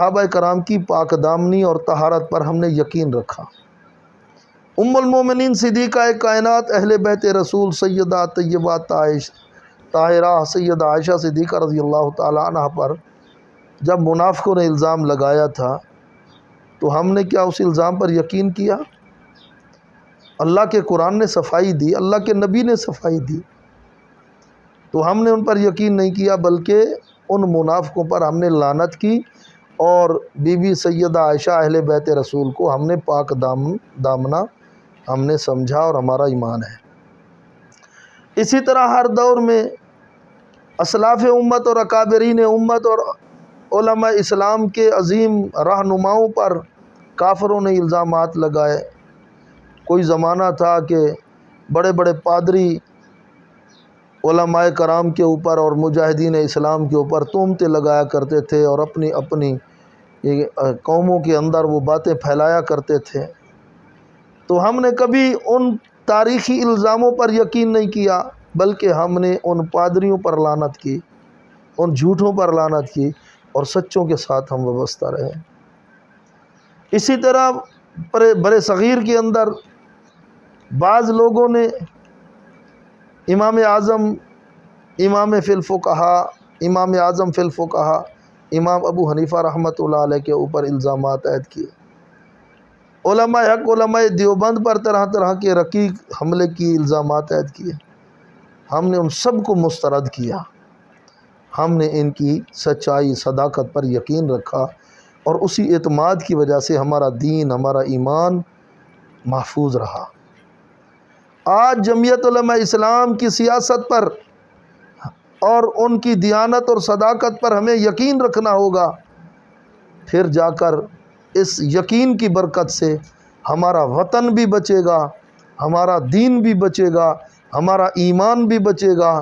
صحابہ کرام کی پاک دامنی اور طہارت پر ہم نے یقین رکھا۔ ام المومنین صدیقہ کائنات اہل بیت رسول سیدہ طیبہ طاہرہ سیدہ عائشہ صدیقہ رضی اللہ تعالیٰ عنہ پر جب منافقوں نے الزام لگایا تھا تو ہم نے کیا اس الزام پر یقین کیا؟ اللہ کے قرآن نے صفائی دی، اللہ کے نبی نے صفائی دی، تو ہم نے ان پر یقین نہیں کیا بلکہ ان منافقوں پر ہم نے لعنت کی، اور بی بی سیدہ عائشہ اہل بیت رسول کو ہم نے پاک دامنہ ہم نے سمجھا، اور ہمارا ایمان ہے۔ اسی طرح ہر دور میں اسلاف امت اور اکابرین امت اور علماء اسلام کے عظیم رہنماؤں پر کافروں نے الزامات لگائے۔ کوئی زمانہ تھا کہ بڑے بڑے پادری علماء کرام کے اوپر اور مجاہدین اسلام کے اوپر تہمتیں لگایا کرتے تھے، اور اپنی اپنی قوموں کے اندر وہ باتیں پھیلایا کرتے تھے۔ تو ہم نے کبھی ان تاریخی الزاموں پر یقین نہیں کیا بلکہ ہم نے ان پادریوں پر لعنت کی، ان جھوٹوں پر لعنت کی، اور سچوں کے ساتھ ہم وابستہ رہے۔ اسی طرح برے صغیر کے اندر بعض لوگوں نے امام اعظم فی الفقہا امام ابو حنیفہ رحمۃ اللہ علیہ کے اوپر الزامات عائد کیے۔ علماء حق علماء دیوبند پر طرح طرح کے رقیق حملے کی الزامات عائد کیے۔ ہم نے ان سب کو مسترد کیا، ہم نے ان کی سچائی صداقت پر یقین رکھا، اور اسی اعتماد کی وجہ سے ہمارا دین ہمارا ایمان محفوظ رہا۔ آج جمعیت علماء اسلام کی سیاست پر اور ان کی دیانت اور صداقت پر ہمیں یقین رکھنا ہوگا، پھر جا کر اس یقین کی برکت سے ہمارا وطن بھی بچے گا، ہمارا دین بھی بچے گا، ہمارا ایمان بھی بچے گا،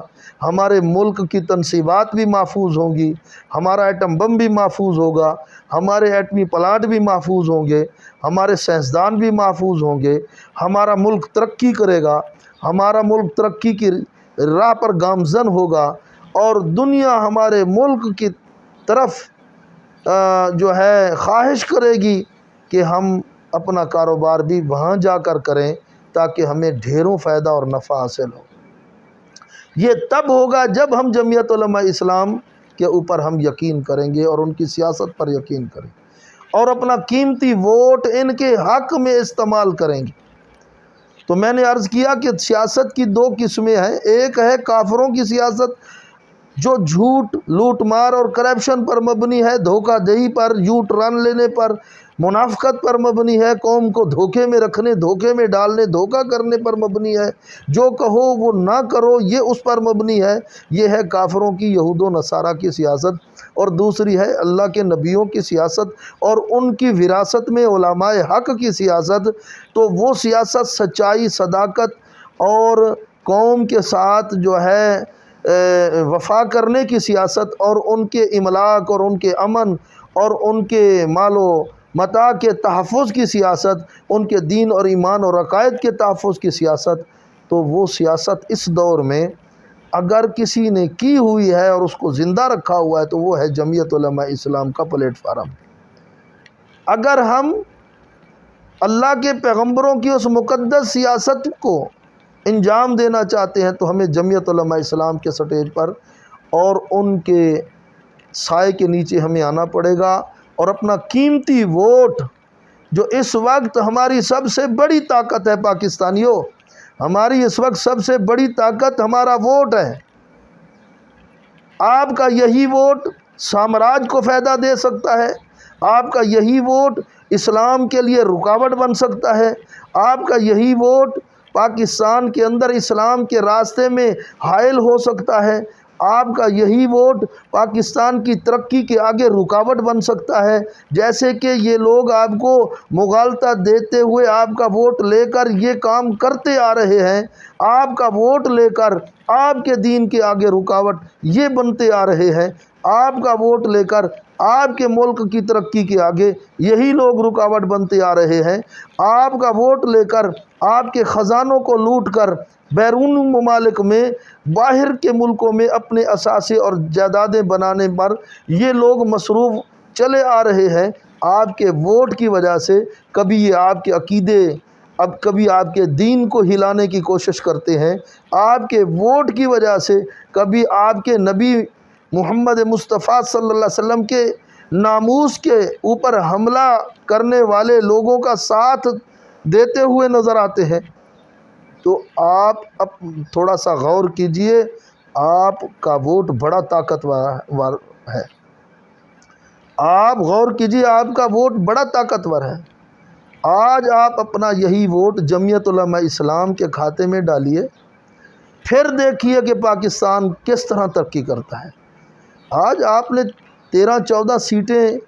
ہمارے ملک کی تنصیبات بھی محفوظ ہوں گی، ہمارا ایٹم بم بھی محفوظ ہوگا، ہمارے ایٹمی پلانٹ بھی محفوظ ہوں گے، ہمارے سائنسدان بھی محفوظ ہوں گے، ہمارا ملک ترقی کرے گا، ہمارا ملک ترقی کی راہ پر گامزن ہوگا، اور دنیا ہمارے ملک کی طرف جو ہے خواہش کرے گی کہ ہم اپنا کاروبار بھی وہاں جا کر کریں تاکہ ہمیں ڈھیروں فائدہ اور نفع حاصل ہو۔ یہ تب ہوگا جب ہم جمعیت علماء اسلام کے اوپر ہم یقین کریں گے اور ان کی سیاست پر یقین کریں گے، اور اپنا قیمتی ووٹ ان کے حق میں استعمال کریں گے۔ تو میں نے عرض کیا کہ سیاست کی دو قسمیں ہیں، ایک ہے کافروں کی سیاست جو جھوٹ، لوٹ مار اور کرپشن پر مبنی ہے، دھوکہ دہی پر، یو ٹرن لینے پر، منافقت پر مبنی ہے، قوم کو دھوکے میں رکھنے، دھوکے میں ڈالنے، دھوکہ کرنے پر مبنی ہے، جو کہو وہ نہ کرو یہ اس پر مبنی ہے۔ یہ ہے کافروں کی، یہود و نصارہ کی سیاست۔ اور دوسری ہے اللہ کے نبیوں کی سیاست اور ان کی وراثت میں علماء حق کی سیاست۔ تو وہ سیاست سچائی، صداقت اور قوم کے ساتھ جو ہے وفا کرنے کی سیاست، اور ان کے املاک اور ان کے امن اور ان کے مال و متاع کے تحفظ کی سیاست، ان کے دین اور ایمان اور عقائد کے تحفظ کی سیاست۔ تو وہ سیاست اس دور میں اگر کسی نے کی ہوئی ہے اور اس کو زندہ رکھا ہوا ہے تو وہ ہے جمعیت علماء اسلام کا پلیٹ فارم۔ اگر ہم اللہ کے پیغمبروں کی اس مقدس سیاست کو انجام دینا چاہتے ہیں تو ہمیں جمعیت علماء اسلام کے سٹیج پر اور ان کے سائے کے نیچے ہمیں آنا پڑے گا، اور اپنا قیمتی ووٹ، جو اس وقت ہماری سب سے بڑی طاقت ہے پاکستانیوں، ہماری اس وقت سب سے بڑی طاقت ہمارا ووٹ ہے۔ آپ کا یہی ووٹ سامراج کو فائدہ دے سکتا ہے، آپ کا یہی ووٹ اسلام کے لیے رکاوٹ بن سکتا ہے، آپ کا یہی ووٹ پاکستان کے اندر اسلام کے راستے میں حائل ہو سکتا ہے، آپ کا یہی ووٹ پاکستان کی ترقی کے آگے رکاوٹ بن سکتا ہے۔ جیسے کہ یہ لوگ آپ کو مغالطہ دیتے ہوئے آپ کا ووٹ لے کر یہ کام کرتے آ رہے ہیں، آپ کا ووٹ لے کر آپ کے دین کے آگے رکاوٹ یہ بنتے آ رہے ہیں، آپ کا ووٹ لے کر آپ کے ملک کی ترقی کے آگے یہی لوگ رکاوٹ بنتے آ رہے ہیں، آپ کا ووٹ لے کر آپ کے خزانوں کو لوٹ کر بیرون ممالک میں، باہر کے ملکوں میں اپنے اثاثے اور جائیدادیں بنانے پر یہ لوگ مصروف چلے آ رہے ہیں آپ کے ووٹ کی وجہ سے، کبھی یہ آپ کے عقیدے، اب کبھی آپ کے دین کو ہلانے کی کوشش کرتے ہیں، آپ کے ووٹ کی وجہ سے کبھی آپ کے نبی محمد مصطفیٰ صلی اللہ علیہ وسلم کے ناموس کے اوپر حملہ کرنے والے لوگوں کا ساتھ دیتے ہوئے نظر آتے ہیں۔ تو آپ اب تھوڑا سا غور کیجئے، آپ کا ووٹ بڑا طاقتور ہے، آپ غور کیجئے، آپ کا ووٹ بڑا طاقتور ہے۔ آج آپ اپنا یہی ووٹ جمعیت علماء اسلام کے کھاتے میں ڈالیے، پھر دیکھیے کہ پاکستان کس طرح ترقی کرتا ہے۔ آج آپ نے 13-14 سیٹیں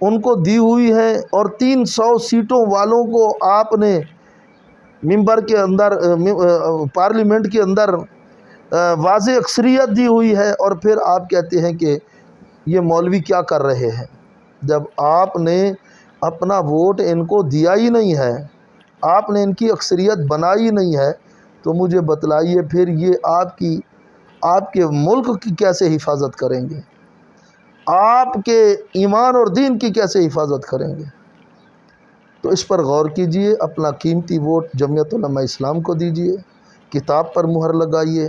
ان کو دی ہوئی ہیں، اور 300 سیٹوں والوں کو آپ نے ممبر کے اندر، پارلیمنٹ کے اندر واضح اکثریت دی ہوئی ہے، اور پھر آپ کہتے ہیں کہ یہ مولوی کیا کر رہے ہیں، جب آپ نے اپنا ووٹ ان کو دیا ہی نہیں ہے، آپ نے ان کی اکثریت بنائی نہیں ہے، تو مجھے بتلائیے پھر یہ آپ کے ملک کی کیسے حفاظت کریں گے، آپ کے ایمان اور دین کی کیسے حفاظت کریں گے؟ تو اس پر غور کیجئے، اپنا قیمتی ووٹ جمعیت علماء اسلام کو دیجئے، کتاب پر مہر لگائیے،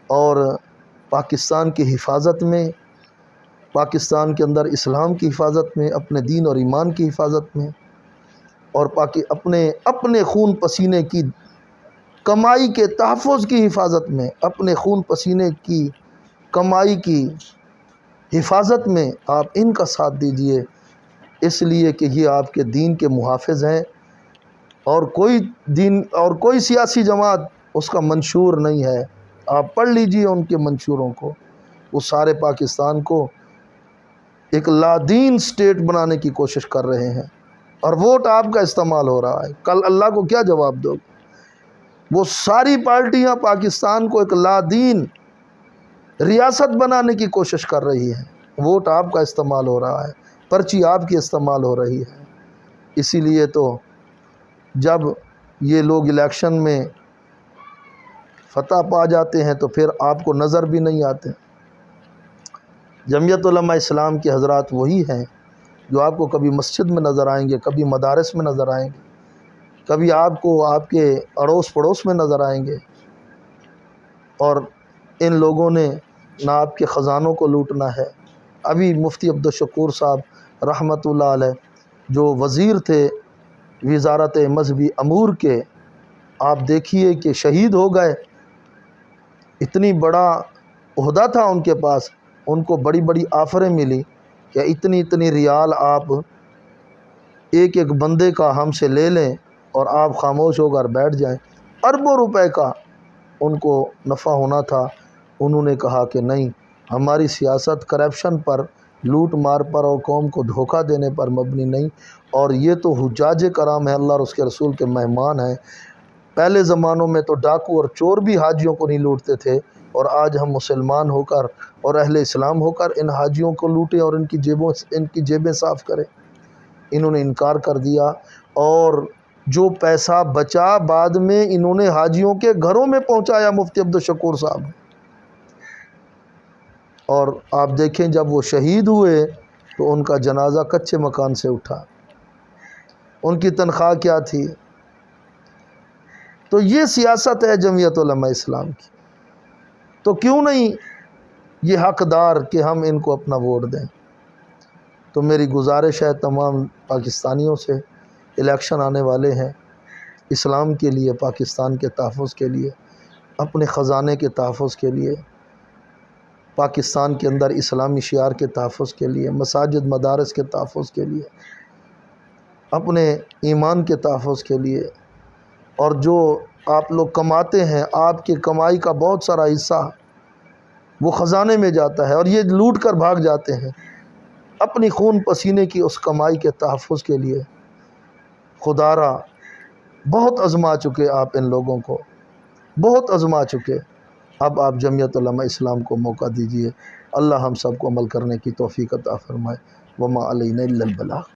اور پاکستان کی حفاظت میں، پاکستان کے اندر اسلام کی حفاظت میں، اپنے دین اور ایمان کی حفاظت میں، اور اپنے خون پسینے کی کمائی کے تحفظ کی حفاظت میں، اپنے خون پسینے کی کمائی کی حفاظت میں آپ ان کا ساتھ دیجئے، اس لیے کہ یہ آپ کے دین کے محافظ ہیں، اور کوئی سیاسی جماعت اس کا منشور نہیں ہے۔ آپ پڑھ لیجئے ان کے منشوروں کو، وہ سارے پاکستان کو ایک لادین سٹیٹ بنانے کی کوشش کر رہے ہیں، اور ووٹ آپ کا استعمال ہو رہا ہے۔ کل اللہ کو کیا جواب دو گے؟ وہ ساری پارٹیاں پاکستان کو ایک لادین ریاست بنانے کی کوشش کر رہی ہیں، ووٹ آپ کا استعمال ہو رہا ہے، پرچی آپ کی استعمال ہو رہی ہے۔ اسی لیے تو جب یہ لوگ الیکشن میں فتح پا جاتے ہیں تو پھر آپ کو نظر بھی نہیں آتے۔ جمعیت علماء اسلام کے حضرات وہی ہیں جو آپ کو کبھی مسجد میں نظر آئیں گے، کبھی مدارس میں نظر آئیں گے، کبھی آپ کو آپ کے اڑوس پڑوس میں نظر آئیں گے، اور ان لوگوں نے نہ آپ کے خزانوں کو لوٹنا ہے۔ ابھی مفتی عبدالشکور صاحب رحمۃ اللہ علیہ جو وزیر تھے وزارت مذہبی امور کے، آپ دیکھیے کہ شہید ہو گئے، اتنی بڑا عہدہ تھا ان کے پاس، ان کو بڑی بڑی آفریں ملی کہ اتنی ریال آپ ایک ایک بندے کا ہم سے لے لیں اور آپ خاموش ہو کر بیٹھ جائیں، اربوں روپے کا ان کو نفع ہونا تھا۔ انہوں نے کہا کہ نہیں، ہماری سیاست کرپشن پر، لوٹ مار پر اور قوم کو دھوکہ دینے پر مبنی نہیں، اور یہ تو حجاج کرام ہیں، اللہ اور اس کے رسول کے مہمان ہیں۔ پہلے زمانوں میں تو ڈاکو اور چور بھی حاجیوں کو نہیں لوٹتے تھے، اور آج ہم مسلمان ہو کر اور اہل اسلام ہو کر ان حاجیوں کو لوٹیں اور ان کی جیبیں صاف کریں؟ انہوں نے انکار کر دیا، اور جو پیسہ بچا بعد میں انہوں نے حاجیوں کے گھروں میں پہنچایا مفتی عبدالشکور صاحب، اور آپ دیکھیں جب وہ شہید ہوئے تو ان کا جنازہ کچے مکان سے اٹھا، ان کی تنخواہ کیا تھی؟ تو یہ سیاست ہے جمعیت علماء اسلام کی، تو کیوں نہیں یہ حقدار کہ ہم ان کو اپنا ووٹ دیں؟ تو میری گزارش ہے تمام پاکستانیوں سے، الیکشن آنے والے ہیں، اسلام کے لیے، پاکستان کے تحفظ کے لیے، اپنے خزانے کے تحفظ کے لیے، پاکستان کے اندر اسلامی شعار کے تحفظ کے لیے، مساجد مدارس کے تحفظ کے لیے، اپنے ایمان کے تحفظ کے لیے، اور جو آپ لوگ کماتے ہیں، آپ کی کمائی کا بہت سارا حصہ وہ خزانے میں جاتا ہے، اور یہ لوٹ کر بھاگ جاتے ہیں، اپنی خون پسینے کی اس کمائی کے تحفظ کے لیے خدا را بہت آزما چکے، آپ ان لوگوں کو بہت آزما چکے۔ اب آپ جمعیت علماء اسلام کو موقع دیجئے، اللہ ہم سب کو عمل کرنے کی توفیق عطا فرمائے۔ وما علینا الا البلاغ۔